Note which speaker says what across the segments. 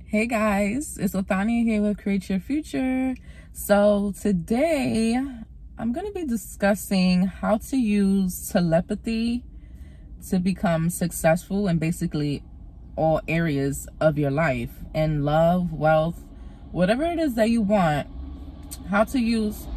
Speaker 1: Hey guys, it's Othania here with Create Your Future. So today I'm going to be discussing how to use telepathy to become successful in basically all areas of your life, and love, wealth, whatever it is that you want, how to use,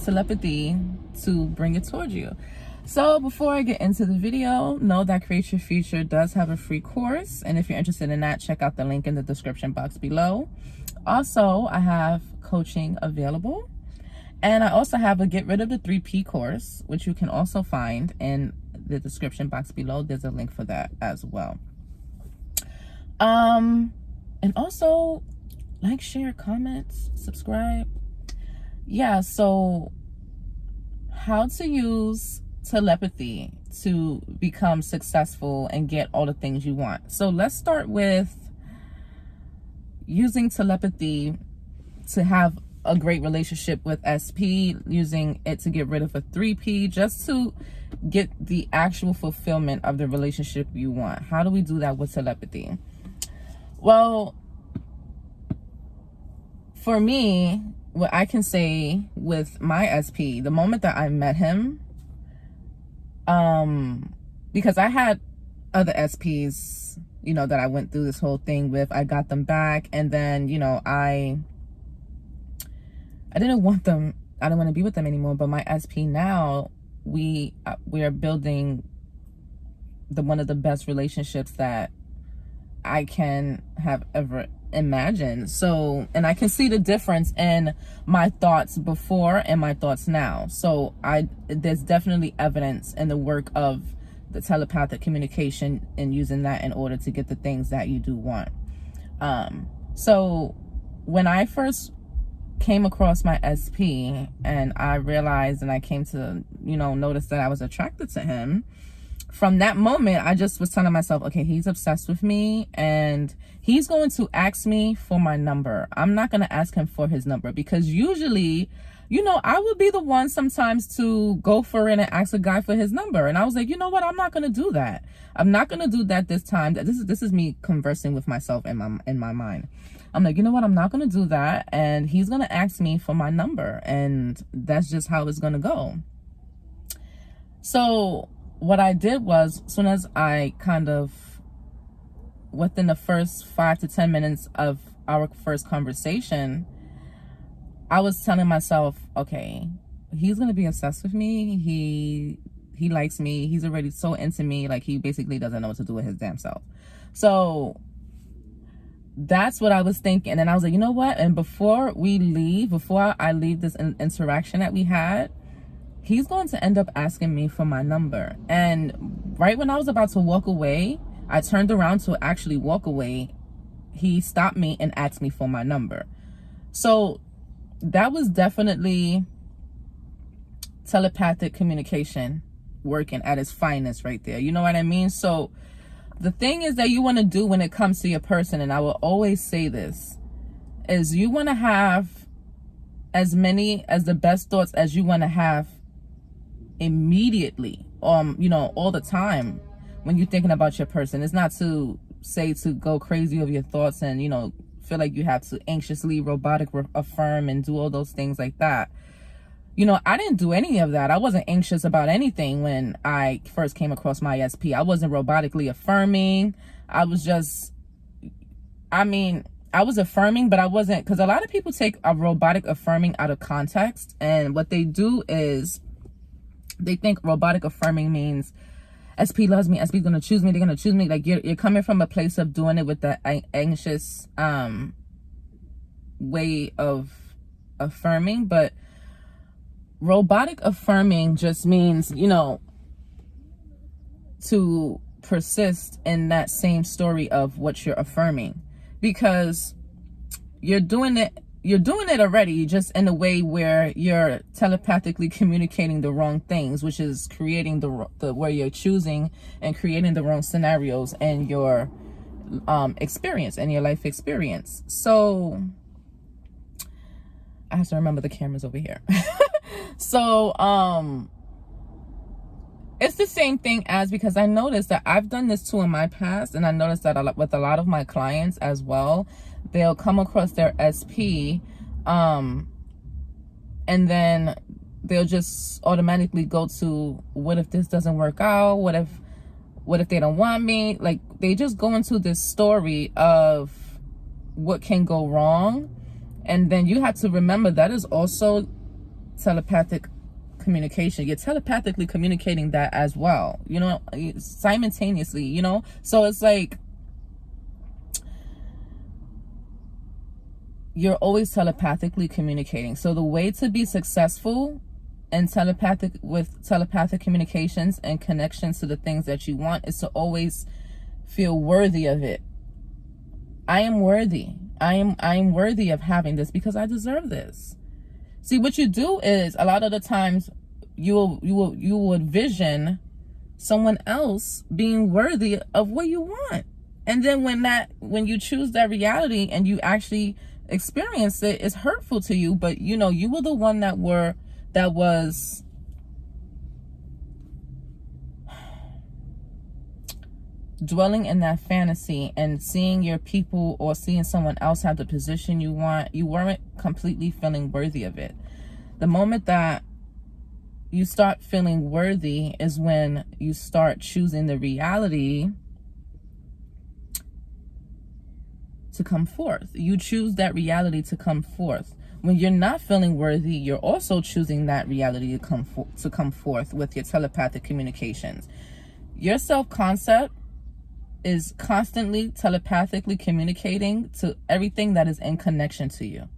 Speaker 1: telepathy to bring it towards you. So before I get into the video, know that Create Your Future does have a free course. And if you're interested in that, check out the link in the description box below. Also, I have coaching available. And I also have a Get Rid of the 3P course, which you can also find in the description box below. There's a link for that as well. And also, like, share, comments, subscribe. Yeah, so how to use telepathy to become successful and get all the things you want. So let's start with using telepathy to have a great relationship with SP, using it to get rid of a 3P, just to get the actual fulfillment of the relationship you want. How do we do that with telepathy? Well, for me, what I can say with my SP, the moment that I met him, because I had other SPs, that I went through this whole thing with. I got them back, and then, I didn't want them. I didn't want to be with them anymore. But my SP now, we are building one of the best relationships that I can have ever imagined. So, and I can see the difference in my thoughts before and my thoughts now. So there's definitely evidence in the work of the telepathic communication and using that in order to get the things that you do want. So when I first came across my SP and I realized, and I came to, notice that I was attracted to him, from that moment, I just was telling myself, okay, he's obsessed with me and he's going to ask me for my number. I'm not going to ask him for his number, because usually, I would be the one sometimes to go for it and ask a guy for his number. And I was like, you know what? I'm not going to do that. I'm not going to do that this time. This is me conversing with myself in my mind. I'm like, you know what? I'm not going to do that. And he's going to ask me for my number. And that's just how it's going to go. So what I did was, as soon as I within the first 5 to 10 minutes of our first conversation, I was telling myself, okay, he's going to be obsessed with me. He likes me. He's already so into me. Like, he basically doesn't know what to do with his damn self. So that's what I was thinking. And I was like, you know what? And before I leave this interaction that we had, he's going to end up asking me for my number. And right when I was about to walk away, I turned around to actually walk away. He stopped me and asked me for my number. So that was definitely telepathic communication working at its finest right there. You know what I mean? So the thing is that you want to do when it comes to your person, and I will always say this, is you want to have as the best thoughts as you want to have immediately, all the time when you're thinking about your person. It's not to say to go crazy over your thoughts and, feel like you have to anxiously robotic affirm and do all those things like that. I didn't do any of that. I wasn't anxious about anything when I first came across my SP. I wasn't robotically affirming. I was affirming, but I wasn't, because a lot of people take a robotic affirming out of context, and what they do is they think robotic affirming means SP loves me, SP's gonna choose me, they're gonna choose me. Like, you're coming from a place of doing it with the anxious way of affirming. But robotic affirming just means, to persist in that same story of what you're affirming, because you're doing it already, just in a way where you're telepathically communicating the wrong things, which is creating the where you're choosing and creating the wrong scenarios in your experience, in your life experience. So I have to remember the camera's over here. So It's the same thing as, because I noticed that I've done this too in my past, and I noticed that with a lot of my clients as well, they'll come across their SP, and then they'll just automatically go to, what if this doesn't work out? What if they don't want me? Like, they just go into this story of what can go wrong. And then you have to remember that is also telepathic communication. You're telepathically communicating that as well, you know, simultaneously, you know. So it's like you're always telepathically communicating. So the way to be successful in telepathic communications and connections to the things that you want is to always feel worthy of it. I am worthy. I am worthy of having this because I deserve this. See, what you do is, a lot of the times you will envision someone else being worthy of what you want. And then when you choose that reality and you actually experience it, it's hurtful to you, but you know, you were the one that was dwelling in that fantasy and seeing your people or seeing someone else have the position you want. You weren't completely feeling worthy of it. The moment that you start feeling worthy is when you start choosing the reality to come forth. You choose that reality to come forth. When you're not feeling worthy, you're also choosing that reality to come forth with your telepathic communications. Your self-concept is constantly telepathically communicating to everything that is in connection to you.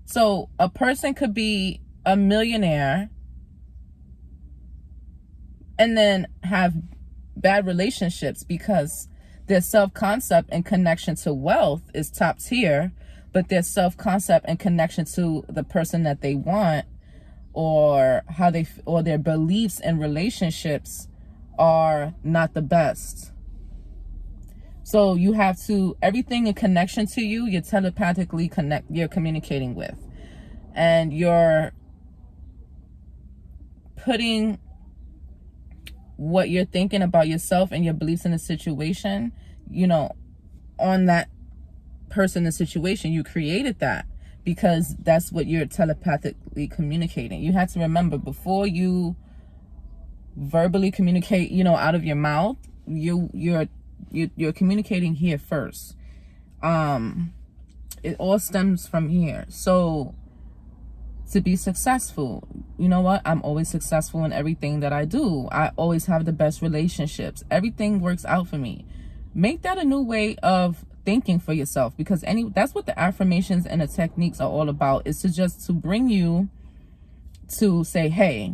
Speaker 1: So a person could be a millionaire and then have bad relationships because their self-concept and connection to wealth is top tier, but their self-concept and connection to the person that they want or their beliefs and relationships are not the best. So you have to, everything in connection to you, you're telepathically you're communicating with, and you're putting what you're thinking about yourself and your beliefs in a situation, you know, on that person and situation. You created that because that's what you're telepathically communicating. You have to remember, before you verbally communicate, you know, out of your mouth, you're communicating here first. It all stems from here. So to be successful, you know what? I'm always successful in everything that I do. I always have the best relationships. Everything works out for me. Make that a new way of thinking for yourself, because that's what the affirmations and the techniques are all about, is to bring you to say, hey,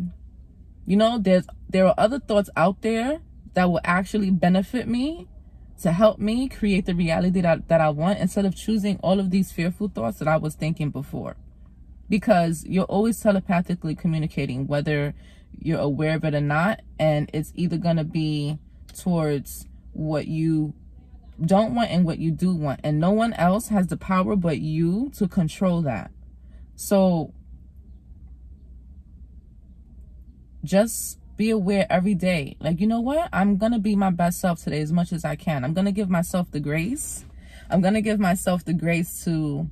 Speaker 1: you know, there are other thoughts out there that will actually benefit me, to help me create the reality that I want, instead of choosing all of these fearful thoughts that I was thinking before. Because you're always telepathically communicating, whether you're aware of it or not, and it's either going to be towards what you don't want and what you do want, and no one else has the power but you to control that. So just be aware every day, like, you know what, I'm gonna be my best self today as much as I can. I'm gonna give myself the grace. I'm gonna give myself the grace to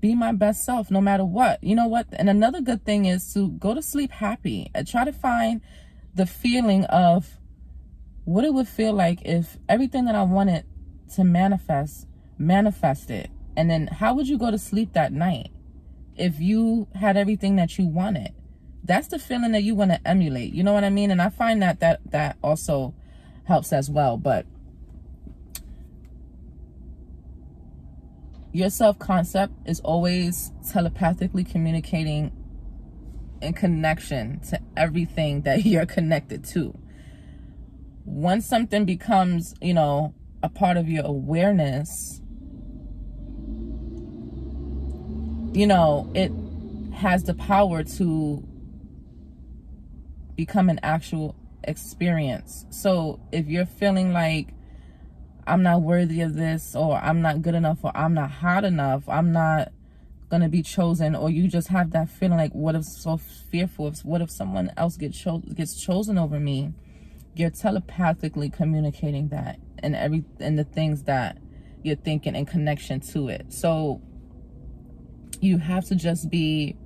Speaker 1: be my best self no matter what. You know what? And another good thing is to go to sleep happy and try to find the feeling of what it would feel like if everything that I wanted to manifested. And then how would you go to sleep that night if you had everything that you wanted? That's the feeling that you want to emulate. You know what I mean? And I find that also helps as well. But your self-concept is always telepathically communicating in connection to everything that you're connected to. Once something becomes, you know, a part of your awareness, you know, it has the power to become an actual experience. So if you're feeling like, I'm not worthy of this, or I'm not good enough, or I'm not hot enough, I'm not going to be chosen, or you just have that feeling like, what if, so fearful of what if someone else gets chosen over me, you're telepathically communicating that and the things that you're thinking in connection to it. So you have to just be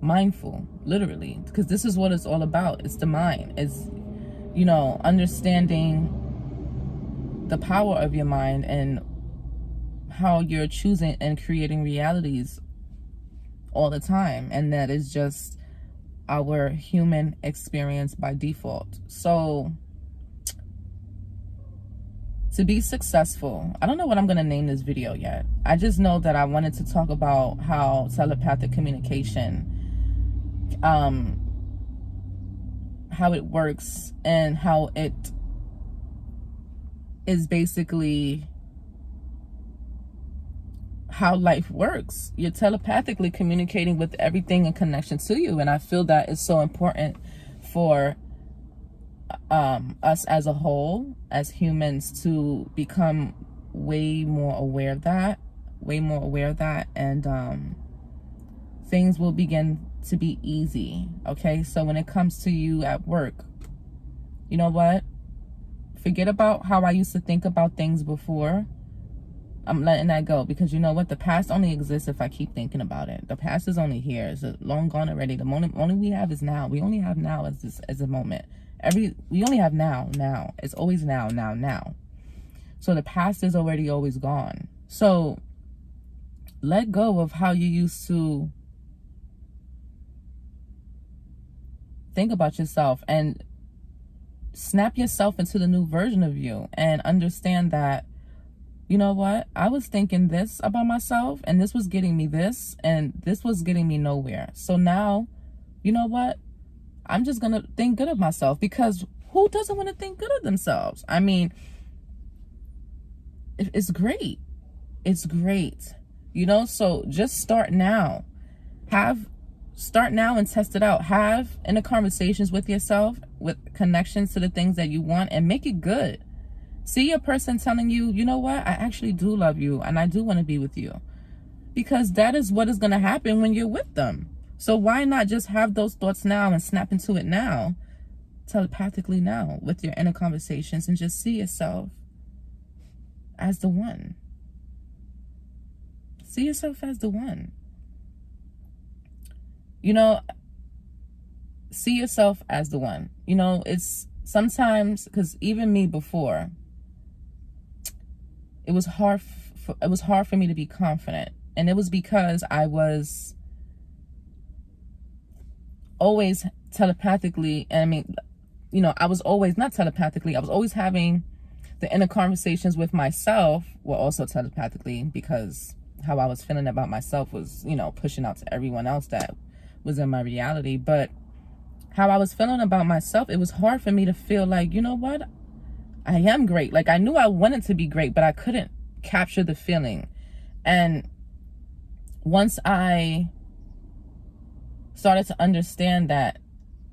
Speaker 1: mindful, literally, because this is what it's all about. It's the mind. It's, you know, understanding the power of your mind and how you're choosing and creating realities all the time, and that is just our human experience by default. So to be successful, I don't know what I'm going to name this video yet. I just know that I wanted to talk about how telepathic communication, how it works, and how it is basically how life works. You're telepathically communicating with everything in connection to you, and I feel that it's so important for us as a whole, as humans, to become way more aware of that, and things will begin to be easy. Okay, so when it comes to you at work, you know what? Forget about how I used to think about things before. I'm letting that go, because you know what? The past only exists if I keep thinking about it. The past is only here. It's long gone already. The moment only we have is now. We only have now as a moment. We only have now. It's always now. So the past is already always gone. So let go of how you used to think about yourself, and snap yourself into the new version of you, and understand that, you know what? I was thinking this about myself, and this was getting me this, and this was getting me nowhere. So now, you know what? I'm just going to think good of myself, because who doesn't want to think good of themselves? I mean, it's great. It's great. You know, so just start now. Start now and test it out. Have inner conversations with yourself, with connections to the things that you want, and make it good. See a person telling you, you know what? I actually do love you, and I do want to be with you. Because that is what is going to happen when you're with them. So why not just have those thoughts now and snap into it now, telepathically now, with your inner conversations, and just see yourself as the one. See yourself as the one. You know, see yourself as the one. You know, it's sometimes, because even me before, it was hard for me to be confident. And it was because I was always telepathically, and I mean, you know, I was always not telepathically, I was always having the inner conversations with myself, well, also telepathically, because how I was feeling about myself was, you know, pushing out to everyone else that was in my reality. But how I was feeling about myself, it was hard for me to feel like, you know what, I am great. Like, I knew I wanted to be great, but I couldn't capture the feeling. And once I started to understand that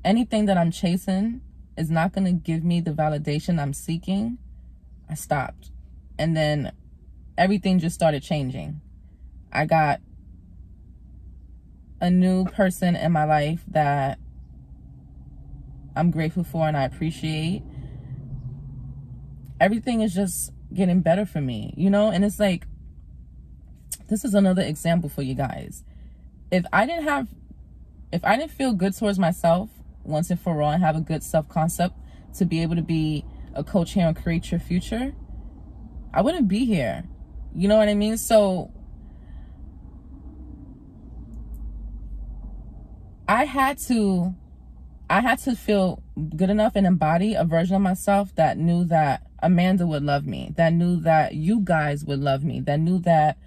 Speaker 1: anything that I'm chasing is not going to give me the validation I'm seeking, I stopped. And then everything just started changing. I got a new person in my life that I'm grateful for and I appreciate. Everything is just getting better for me, you know? And it's like, this is another example for you guys. If I didn't feel good towards myself once and for all, and have a good self-concept to be able to be a coach here and create your future, I wouldn't be here. You know what I mean? So I had to feel good enough and embody a version of myself that knew that Amanda would love me, that knew that you guys would love me, that knew that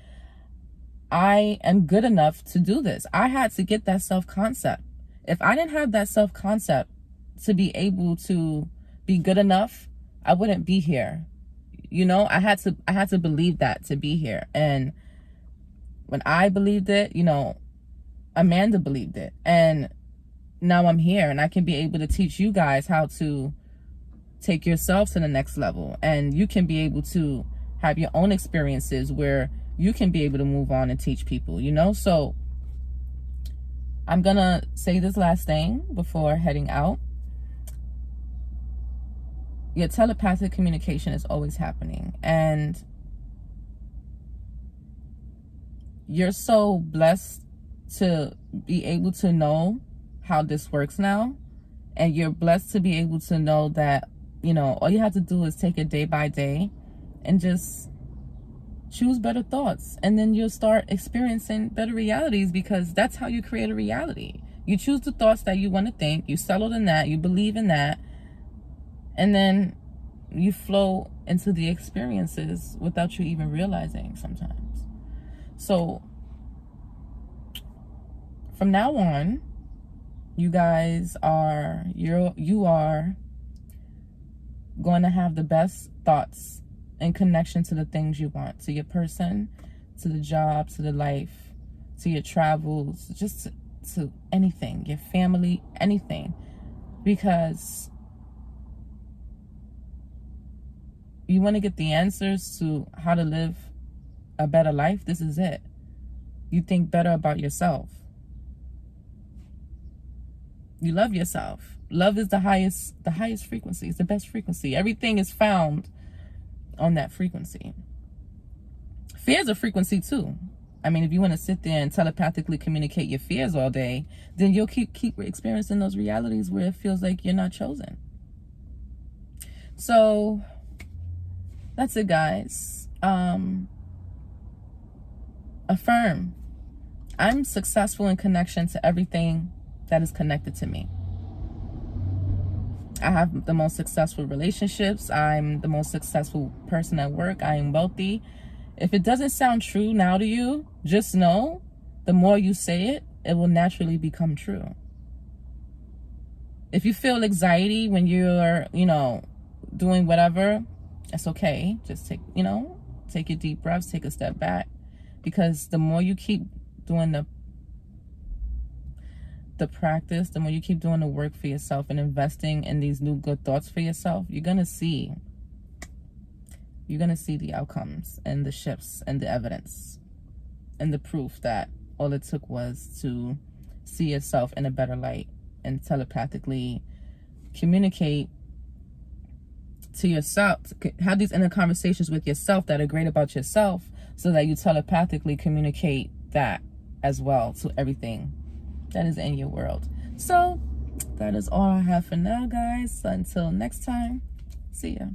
Speaker 1: I am good enough to do this. I had to get that self-concept. If I didn't have that self-concept to be able to be good enough, I wouldn't be here. You know, I had to believe that to be here. And when I believed it, you know, Amanda believed it. And now I'm here, and I can be able to teach you guys how to take yourself to the next level. And you can be able to have your own experiences where you can be able to move on and teach people, you know? So I'm gonna say this last thing before heading out. Your telepathic communication is always happening, and you're so blessed to be able to know how this works now, and you're blessed to be able to know that, you know, all you have to do is take it day by day and just choose better thoughts, and then you'll start experiencing better realities, because that's how you create a reality. You choose the thoughts that you want to think, you settled in that, you believe in that, and then you flow into the experiences without you even realizing sometimes. So from now on, you guys are, you are going to have the best thoughts in connection to the things you want, to your person, to the job, to the life, to your travels, just to anything, your family, anything. Because you want to get the answers to how to live a better life. This is it. You think better about yourself. You love yourself. Love is the highest frequency. It's the best frequency. Everything is found on that frequency. Fear is a frequency too. I mean, if you want to sit there and telepathically communicate your fears all day, then you'll keep experiencing those realities where it feels like you're not chosen. So that's it, guys. Affirm. I'm successful in connection to everything that is connected to me. I have the most successful relationships. I'm the most successful person at work. I am wealthy. If it doesn't sound true now to you, just know the more you say it, it will naturally become true. If you feel anxiety when you're, you know, doing whatever, that's okay. Just take your deep breaths, take a step back, because the more you keep doing the practice, the more you keep doing the work for yourself and investing in these new good thoughts for yourself, you're gonna see the outcomes and the shifts and the evidence and the proof that all it took was to see yourself in a better light and telepathically communicate to yourself, have these inner conversations with yourself that are great about yourself, so that you telepathically communicate that as well to everything that is in your world. So that is all I have for now, guys. Until next time, see ya.